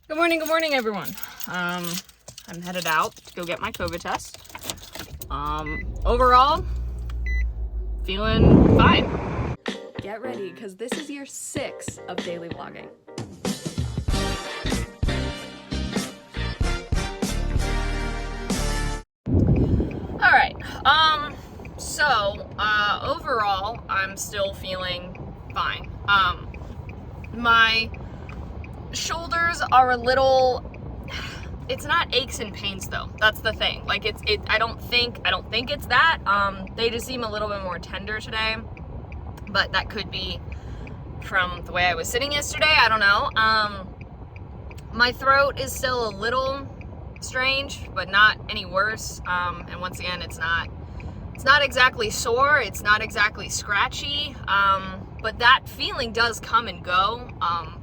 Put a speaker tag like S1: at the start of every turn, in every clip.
S1: Good morning, everyone. I'm headed out to go get my COVID test. Overall, feeling fine.
S2: Get ready, because this is year 6 of daily vlogging.
S1: All right. Overall, I'm still feeling fine. My shoulders are a little, it's not aches and pains though. That's the thing. Like I don't think it's that. They just seem a little bit more tender today, but that could be from the way I was sitting yesterday. I don't know. My throat is still a little strange, but not any worse. And once again, it's not exactly sore. It's not exactly scratchy. But that feeling does come and go.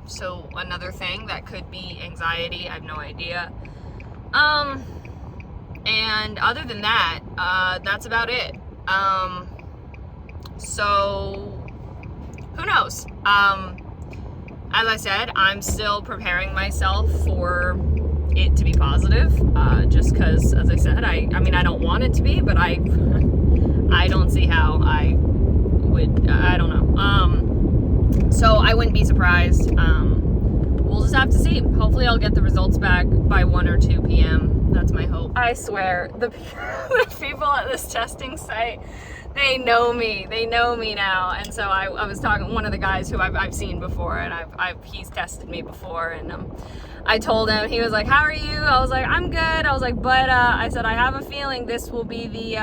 S1: So another thing that could be anxiety. I have no idea. And other than that, that's about it. So who knows? As I said, I'm still preparing myself for it to be positive, just because, as I said, I mean, I don't want it to be, but I don't see how I would, I don't know. So I wouldn't be surprised. We'll just have to see. Hopefully I'll get the results back by 1 or 2 p.m. That's my hope. I swear, the people at this testing site, they know me. They know me now. And so I was talking to one of the guys who I've seen before, and he's tested me before, and I told him, he was like, "How are you?" I was like, "I'm good." I was like, "But I said, I have a feeling this will be the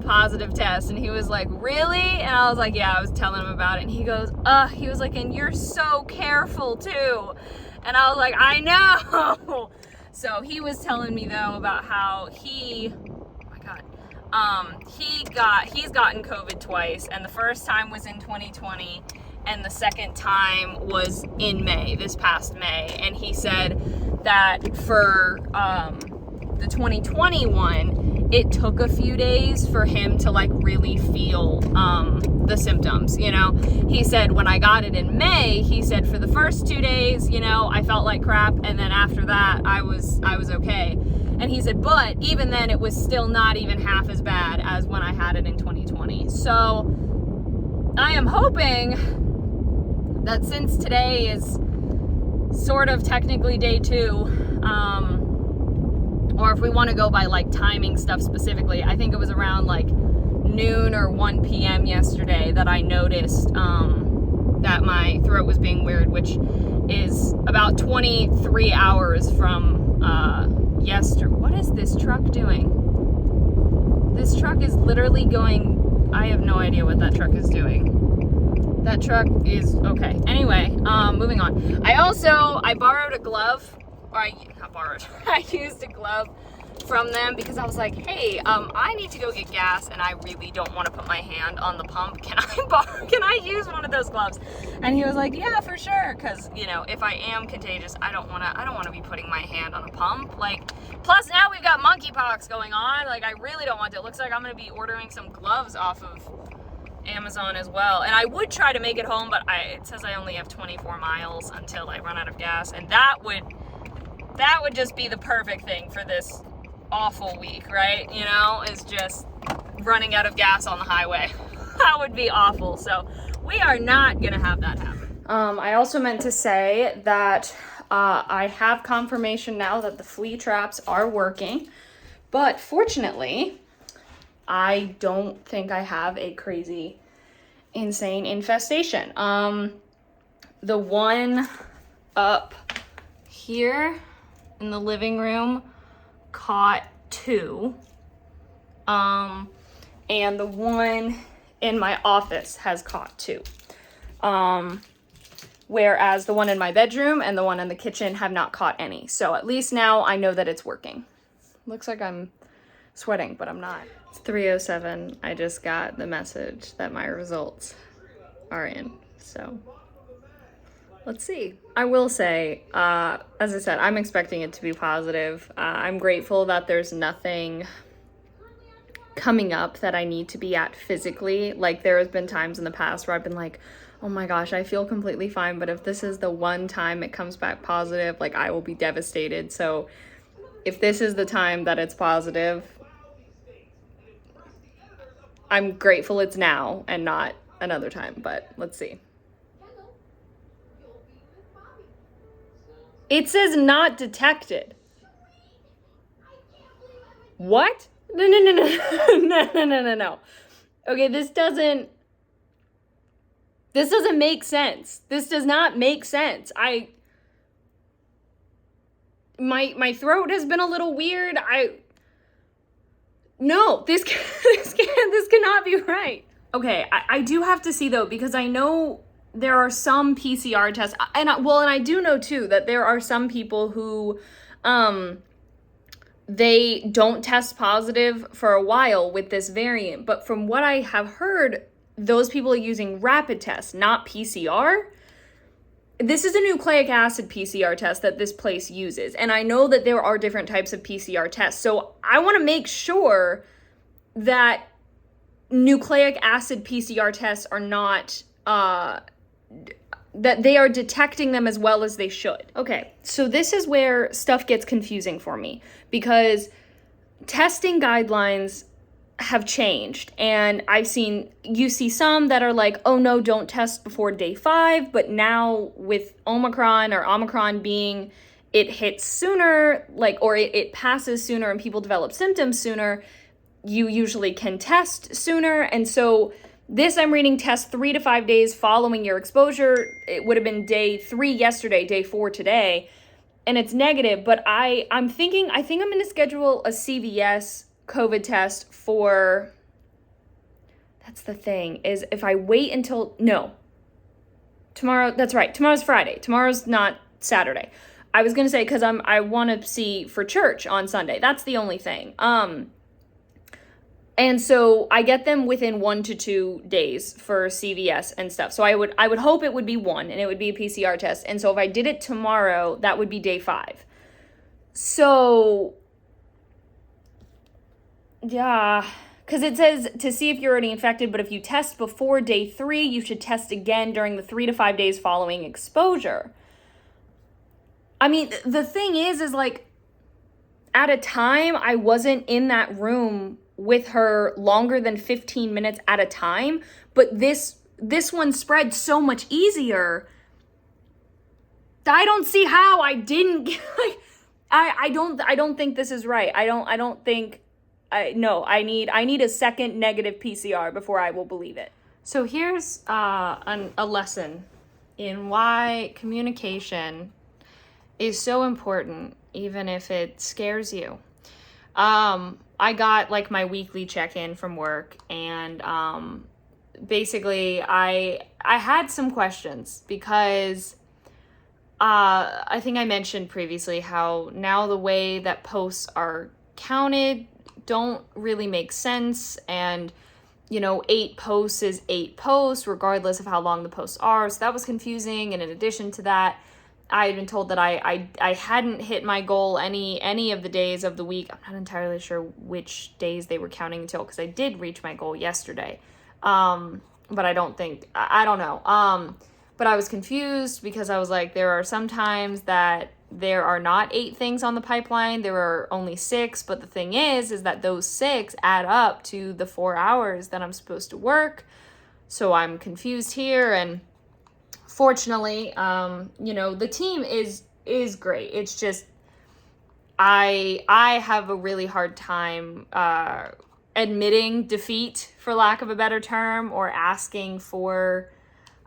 S1: positive test." And he was like, "Really?" And I was like, "Yeah." I was telling him about it, and he goes, he was like, "And you're so careful too." And I was like, "I know." So he was telling me though about how he's gotten COVID twice, and the first time was in 2020, and the second time was in May, this past May. And he said that for the 2021, it took a few days for him to like really feel the symptoms, you know. He said when I got it in May, he said for the first 2 days, you know, I felt like crap, and then after that I was okay. And he said, but even then it was still not even half as bad as when I had it in 2020. So I am hoping that since today is sort of technically day 2, or if we want to go by like timing stuff specifically, I think it was around like noon or 1 p.m. yesterday that I noticed that my throat was being weird, which is about 23 hours from yesterday. What is this truck doing? This truck is literally going, I have no idea what that truck is doing. That truck is, okay. Anyway, moving on. I borrowed a glove, or not borrowed, I used a glove from them because I was like, hey, I need to go get gas and I really don't want to put my hand on the pump. Can I use one of those gloves? And he was like, yeah, for sure. Cause you know, if I am contagious, I don't want to be putting my hand on a pump. Like, plus now we've got monkeypox going on. Like, I really don't want to. It looks like I'm going to be ordering some gloves off of Amazon as well. And I would try to make it home, but it says I only have 24 miles until I run out of gas. And that would just be the perfect thing for this awful week, right? You know, is just running out of gas on the highway. That would be awful. So we are not gonna have that happen. I also meant to say that I have confirmation now that the flea traps are working, but fortunately I don't think I have a crazy insane infestation. The one up here in the living room caught 2, and the one in my office has caught 2, whereas the one in my bedroom and the one in the kitchen have not caught any. So at least now I know that it's working. Looks like I'm sweating, but I'm not. It's 3:07. I just got the message that my results are in, so let's see. I will say, as I said, I'm expecting it to be positive. I'm grateful that there's nothing coming up that I need to be at physically. Like, there has been times in the past where I've been like, oh my gosh, I feel completely fine, but if this is the one time it comes back positive, like I will be devastated. So if this is the time that it's positive, I'm grateful it's now and not another time, but let's see. It says not detected. What? No. No. Okay, this doesn't make sense. This does not make sense. My throat has been a little weird. No, this cannot be right. Okay, I do have to see though, because I know there are some PCR tests, and I do know too that there are some people who, they don't test positive for a while with this variant. But from what I have heard, those people are using rapid tests, not PCR. This is a nucleic acid PCR test that this place uses. And I know that there are different types of PCR tests. So I want to make sure that nucleic acid PCR tests are not, that they are detecting them as well as they should. Okay, so this is where stuff gets confusing for me, because testing guidelines have changed, and you see some that are like, oh no, don't test before day 5, but now with Omicron being, it hits sooner, or it passes sooner and people develop symptoms sooner, you usually can test sooner. And so this, I'm reading, test 3 to 5 days following your exposure. It would have been day 3 yesterday, day 4 today, and it's negative. But I think I'm going to schedule a CVS COVID test for, that's the thing, is if I wait until, no, tomorrow, that's right, tomorrow's Friday, tomorrow's not Saturday. I was going to say, because I want to see for church on Sunday. That's the only thing. And so I get them within 1 to 2 days for CVS and stuff. So I would hope it would be 1 and it would be a PCR test. And so if I did it tomorrow, that would be day 5. So yeah, because it says to see if you're already infected, but if you test before day 3, you should test again during the 3 to 5 days following exposure. I mean, the thing is like, at a time, I wasn't in that room with her longer than 15 minutes at a time, but this one spread so much easier. I don't see how I didn't get, I don't think this is right. I need a second negative PCR before I will believe it. So here's a lesson in why communication is so important, even if it scares you. I got like my weekly check-in from work, and basically I had some questions because I think I mentioned previously how now the way that posts are counted don't really make sense, and 8 posts is 8 posts regardless of how long the posts are. So that was confusing, and in addition to that, I had been told that I hadn't hit my goal any of the days of the week. I'm not entirely sure which days they were counting until, because I did reach my goal yesterday. But I don't know. But I was confused because I was like, there are some times that there are not 8 things on the pipeline. There are only 6. But the thing is that those 6 add up to the 4 hours that I'm supposed to work. So I'm confused here. And fortunately, the team is great. It's just, I have a really hard time admitting defeat, for lack of a better term, or asking for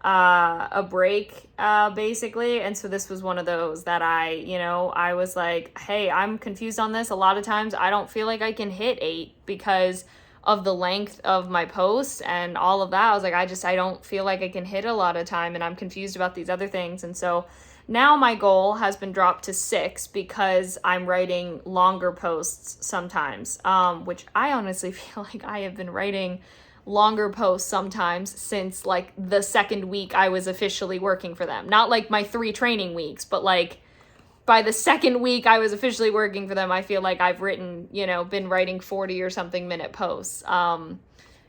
S1: a break, basically. And so this was one of those that I was like, hey, I'm confused on this. A lot of times I don't feel like I can hit 8 because of the length of my posts and all of that. I was like, I don't feel like I can hit a lot of time, and I'm confused about these other things. And so now my goal has been dropped to 6 because I'm writing longer posts sometimes, which I honestly feel like I have been writing longer posts sometimes since like the second week I was officially working for them. Not like my 3 training weeks, but like by the second week I was officially working for them, I feel like I've written, been writing 40 or something minute posts.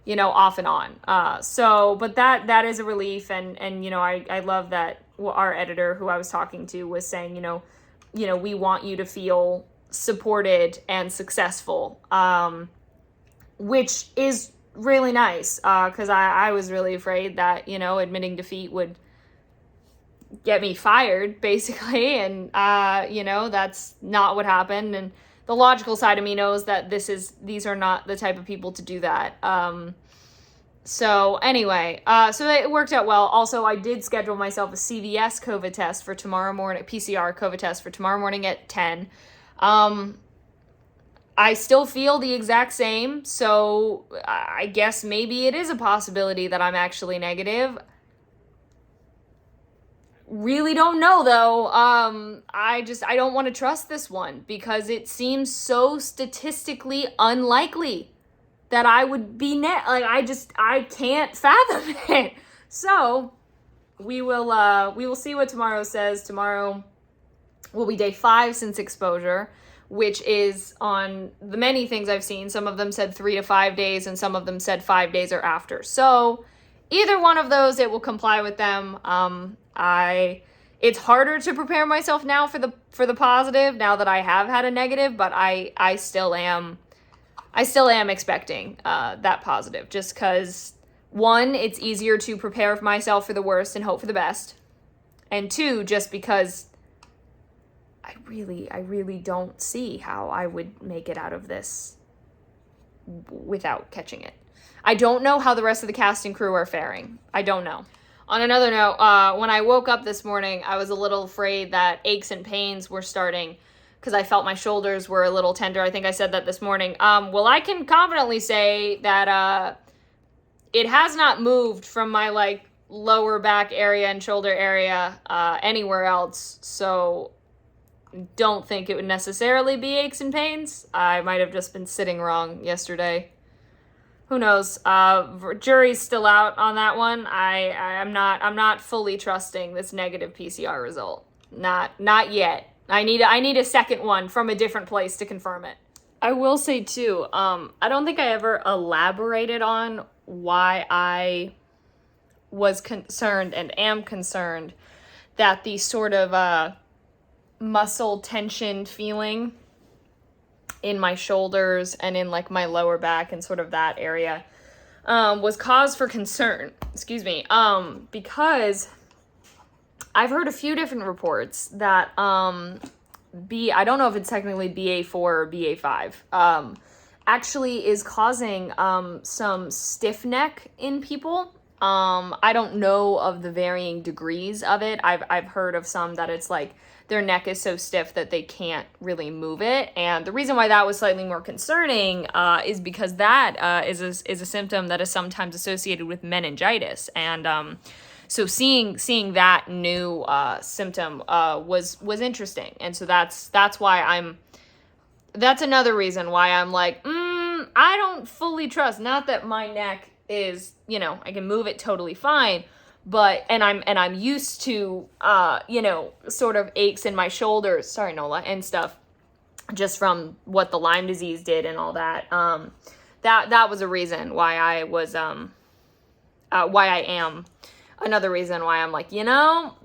S1: off and on. But that is a relief. And I love that our editor who I was talking to was saying, we want you to feel supported and successful, which is really nice, because I was really afraid that, admitting defeat would get me fired, basically, and, that's not what happened, and the logical side of me knows that these are not the type of people to do that. So anyway, so it worked out well. Also, I did schedule myself a CVS COVID test for tomorrow morning, PCR COVID test for tomorrow morning at 10. I still feel the exact same, so I guess maybe it is a possibility that I'm actually negative. Really don't know, though. I don't want to trust this one because it seems so statistically unlikely that I would be I can't fathom it. So we will see what tomorrow says. Tomorrow will be day 5 since exposure, which is on the many things I've seen. Some of them said 3 to 5 days, and some of them said 5 days or after. So either one of those, it will comply with them. It's harder to prepare myself now for the positive now that I have had a negative, but I still am expecting that positive, just because 1, it's easier to prepare myself for the worst and hope for the best, and 2, just because I really don't see how I would make it out of this without catching it. I don't know how the rest of the cast and crew are faring. I don't know. On another note, when I woke up this morning, I was a little afraid that aches and pains were starting because I felt my shoulders were a little tender. I think I said that this morning. Well, I can confidently say that it has not moved from my lower back area and shoulder area anywhere else. So don't think it would necessarily be aches and pains. I might have just been sitting wrong yesterday. Who knows? Jury's still out on that one. I'm not fully trusting this negative PCR result. Not yet. I need a second one from a different place to confirm it. I will say too, I don't think I ever elaborated on why I was concerned and am concerned that the sort of muscle tension feeling in my shoulders and in my lower back and sort of that area was cause for concern. Excuse me. Because I've heard a few different reports that I don't know if it's technically BA4 or BA5, actually is causing some stiff neck in people. I don't know of the varying degrees of it. I've heard of some that it's their neck is so stiff that they can't really move it. And the reason why that was slightly more concerning is because that is a symptom that is sometimes associated with meningitis. And so seeing that new symptom was interesting. And so that's another reason why I'm I don't fully trust. Not that my neck is, I can move it totally fine, but I'm used to sort of aches in my shoulders, sorry Nola, and stuff, just from what the Lyme disease did and all that. That was a reason why I was why I am another reason why I'm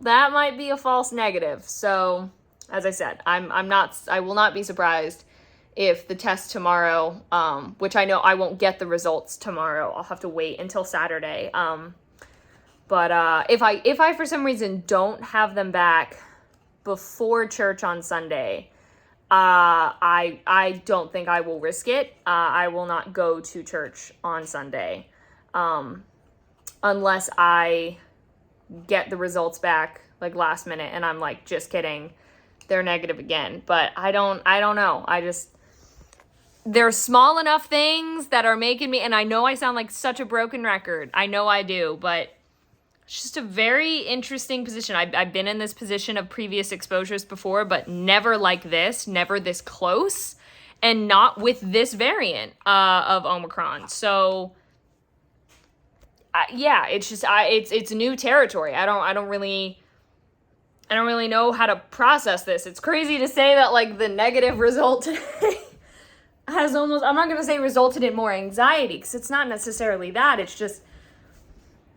S1: that might be a false negative. So as I said, I will not be surprised if the test tomorrow, which I know I won't get the results tomorrow, I'll have to wait until Saturday. But if I for some reason don't have them back before church on Sunday, I don't think I will risk it. I will not go to church on Sunday, unless I get the results back last minute and I'm just kidding, they're negative again. But I don't know. They're small enough things that are making me, and I know I sound like such a broken record. I know I do, but it's just a very interesting position. I've been in this position of previous exposures before, but never like this, never this close, and not with this variant of Omicron. So yeah, it's just it's new territory. I don't really know how to process this. It's crazy to say that the negative result today has almost, I'm not going to say resulted in more anxiety, because it's not necessarily that. It's just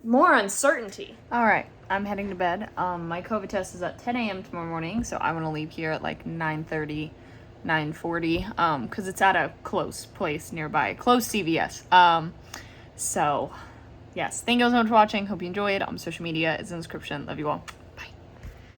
S1: more uncertainty. All right, I'm heading to bed. My COVID test is at 10 a.m. tomorrow morning, so I want to leave here at like 9:30, 9:40, because it's at a close place nearby, close CVS. So, yes, thank you all so much for watching. Hope you enjoyed. Social media is in the description. Love you all.